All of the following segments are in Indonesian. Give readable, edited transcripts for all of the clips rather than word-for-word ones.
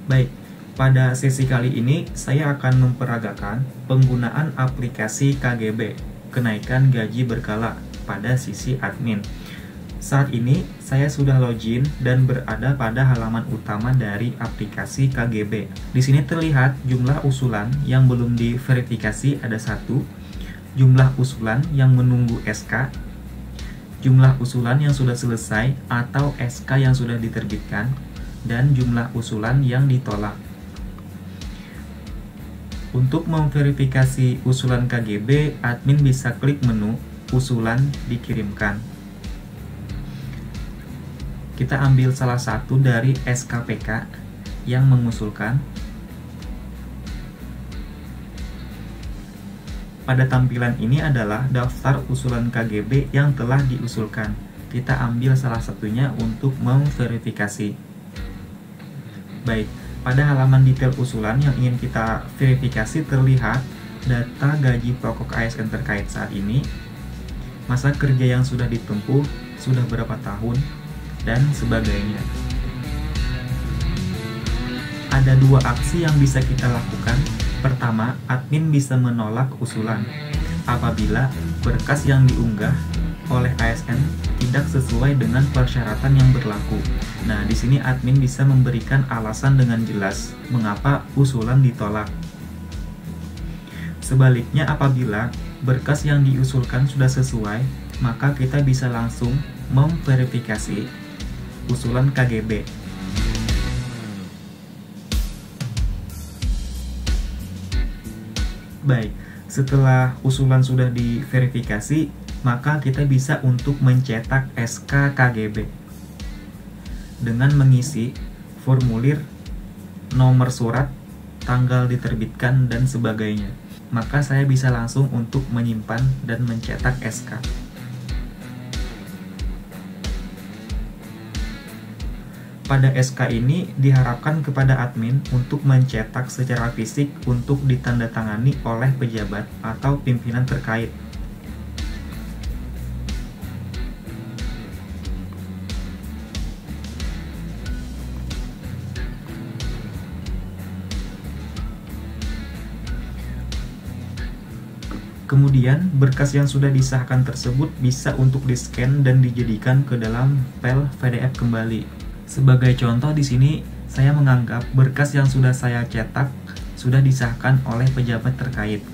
Baik, pada sesi kali ini saya akan memperagakan penggunaan aplikasi KGB, kenaikan gaji berkala, pada sisi admin. Saat ini saya sudah login dan berada pada halaman utama dari aplikasi KGB. Di sini terlihat jumlah usulan yang belum diverifikasi ada 1, jumlah usulan yang menunggu SK, jumlah usulan yang sudah selesai atau SK yang sudah diterbitkan, dan jumlah usulan yang ditolak. Untuk memverifikasi usulan KGB, admin bisa klik menu usulan dikirimkan. Kita ambil salah satu dari SKPK yang mengusulkan. Pada tampilan ini adalah daftar usulan KGB yang telah diusulkan. Kita ambil salah satunya untuk memverifikasi. Baik, pada halaman detail usulan yang ingin kita verifikasi terlihat data gaji pokok ASN terkait saat ini, masa kerja yang sudah ditempuh, sudah berapa tahun, dan sebagainya. Ada 2 aksi yang bisa kita lakukan. Pertama, admin bisa menolak usulan apabila berkas yang diunggah oleh ASN tidak sesuai dengan persyaratan yang berlaku. Nah, di sini admin bisa memberikan alasan dengan jelas mengapa usulan ditolak. Sebaliknya, apabila berkas yang diusulkan sudah sesuai, maka kita bisa langsung memverifikasi usulan KGB. Baik, setelah usulan sudah diverifikasi, maka kita bisa untuk mencetak SK KGB dengan mengisi formulir, nomor surat, tanggal diterbitkan, dan sebagainya. Maka saya bisa langsung untuk menyimpan dan mencetak SK. Pada SK ini diharapkan kepada admin untuk mencetak secara fisik untuk ditandatangani oleh pejabat atau pimpinan terkait. Kemudian, berkas yang sudah disahkan tersebut bisa untuk di-scan dan dijadikan ke dalam file PDF kembali. Sebagai contoh di sini, saya menganggap berkas yang sudah saya cetak sudah disahkan oleh pejabat terkait.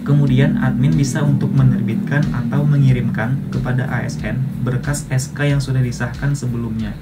Kemudian, admin bisa untuk menerbitkan atau mengirimkan kepada ASN berkas SK yang sudah disahkan sebelumnya.